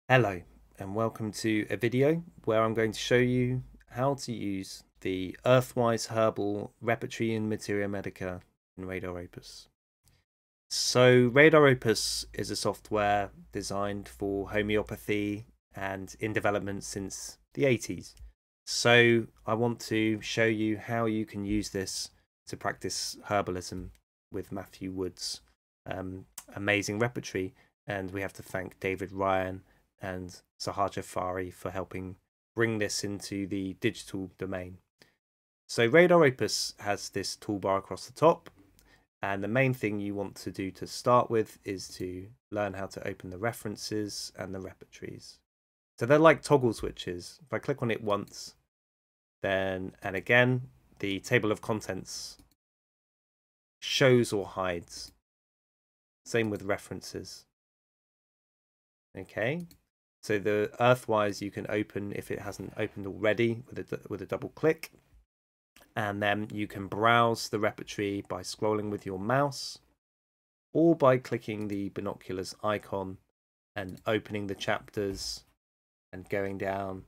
Hello and welcome to a video where I'm going to show you how to use the Earthwise Herbal Repertory and Materia Medica in RadarOpus. So RadarOpus is a software designed for homeopathy and in development since the 80s. So I want to show you how you can use this to practice herbalism with Matthew Wood's amazing repertory, and we have to thank David Ryan and Sahaja Fari for helping bring this into the digital domain. So RadarOpus has this toolbar across the top, and the main thing you want to do to start with is to learn how to open the references and the repertories. So they're like toggle switches. If I click on it once, then and again, the table of contents shows or hides. Same with references. Okay, so the Earthwise you can open if it hasn't opened already with a double click, and then you can browse the repertory by scrolling with your mouse or by clicking the binoculars icon and opening the chapters and going down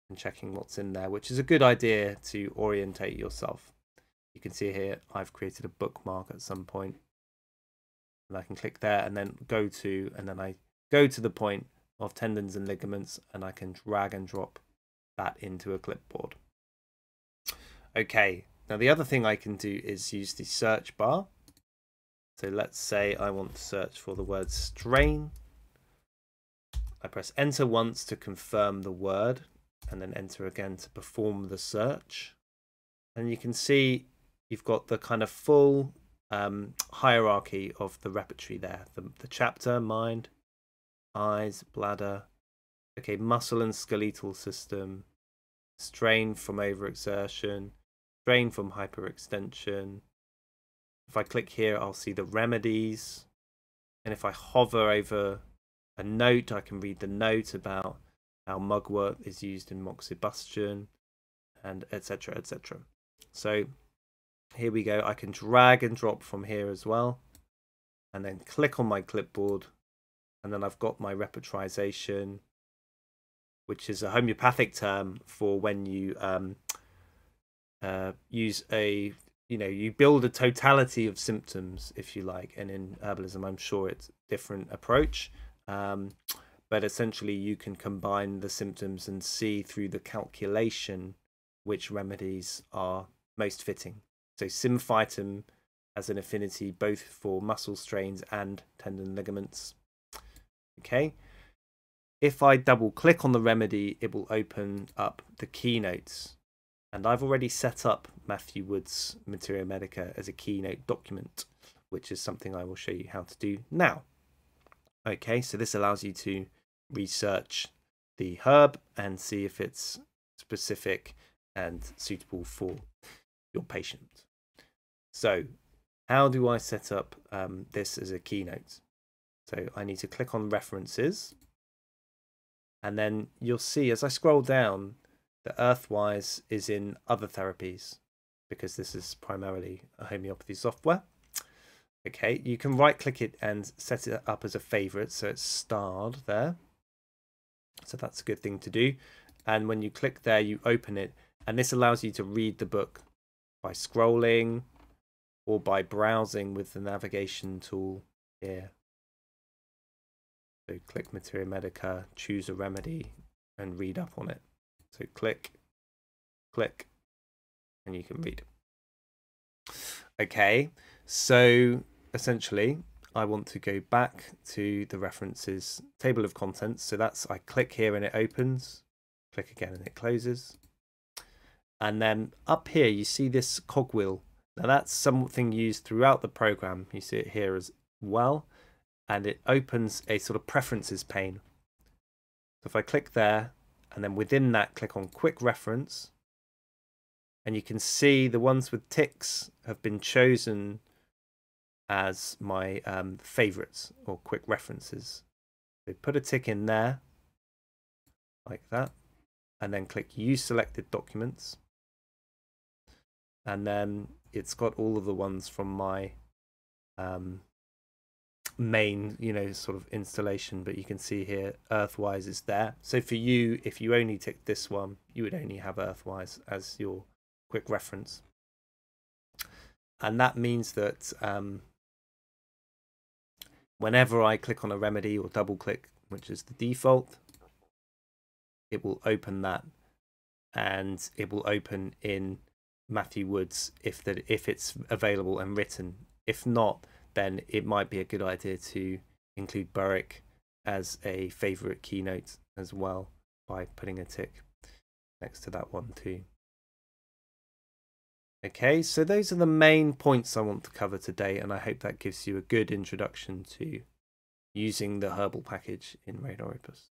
and checking what's in there, which is a good idea to orientate yourself. You can see here I've created a bookmark at some point, and I can click there and then go to, and then I go to the point of tendons and ligaments, and I can drag and drop that into a clipboard. Okay, now the other thing I can do is use the search bar. So let's say I want to search for the word strain. I press enter once to confirm the word, and then enter again to perform the search. And you can see you've got the kind of full hierarchy of the repertory there. The chapter, mind, eyes, bladder, okay, muscle and skeletal system, strain from overexertion, strain from hyperextension. If I click here, I'll see the remedies. And if I hover over a note, I can read the note about how mugwort is used in moxibustion, and etc. etc. So here we go. I can drag and drop from here as well, and then click on my clipboard, and then I've got my repertorization, which is a homeopathic term for when you use a, you build a totality of symptoms, if you like. And in herbalism, I'm sure it's a different approach. But essentially, you can combine the symptoms and see through the calculation which remedies are most fitting. So symphytum has an affinity both for muscle strains and tendon ligaments. Okay, if I double click on the remedy, it will open up the keynotes, and I've already set up Matthew Wood's Materia Medica as a keynote document, which is something I will show you how to do now. Okay, so this allows you to research the herb and see if it's specific and suitable for your patient. So how do I set up this as a keynote? So I need to click on references, and then you'll see as I scroll down, the Earthwise is in other therapies because this is primarily a homeopathy software. Okay, you can right click it and set it up as a favorite, so it's starred there. So that's a good thing to do. And when you click there, you open it, and this allows you to read the book by scrolling or by browsing with the navigation tool here. So click Materia Medica, choose a remedy, and read up on it. So click, click, and you can read. Okay, so essentially, I want to go back to the references table of contents. So that's, I click here and it opens, click again and it closes. And then up here, you see this cogwheel. Now that's something used throughout the program. You see it here as well. And it opens a sort of preferences pane. So if I click there, and then within that, click on quick reference, and you can see the ones with ticks have been chosen as my favorites or quick references. So put a tick in there, like that, and then click use selected documents. And then it's got all of the ones from my main, sort of installation, but you can see here Earthwise is there. So for you, if you only tick this one, you would only have Earthwise as your quick reference. And that means that whenever I click on a remedy or double click, which is the default, it will open that, and it will open in Matthew Woods if it's available and written. If not, then it might be a good idea to include Burrick as a favorite keynote as well by putting a tick next to that one too. Okay, so those are the main points I want to cover today, and I hope that gives you a good introduction to using the Herbal package in RadarOpus.